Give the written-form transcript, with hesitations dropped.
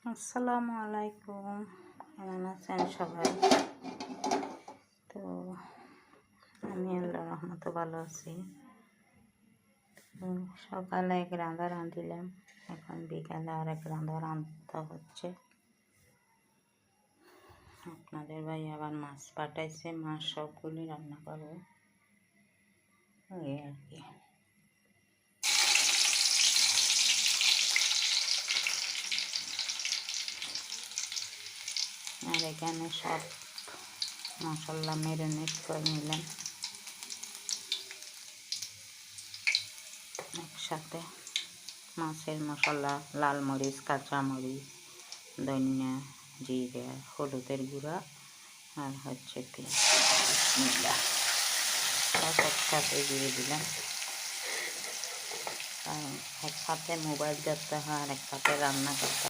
আসসালামু আলাইকুম, কেমন আছেন সবাই? তো আমি আল্লাহর রহমতে ভালো আছি। সকালে এক রাঁধা রাঁধিলাম, এখন বিকালে আর এক রাঁধা রাঁধতে হচ্ছে। আপনাদের ভাই আবার মাছ পাঠাইছে, মাছ সবগুলি রান্না করবো এই আর কি। আর এখানে সব মশলা ম্যারিনেট করে নিলাম একসাথে। মাছের মশলা, লাল মরিচ, কাঁচা মরিচ, ধনিয়া, জিরা, হলুদের গুঁড়া আর হচ্ছে বিসমিল্লাহ সব একসাথে দিয়ে দিলাম। কারণ একসাথে মোবাইল দেখতে হয় আর একসাথে রান্না করতে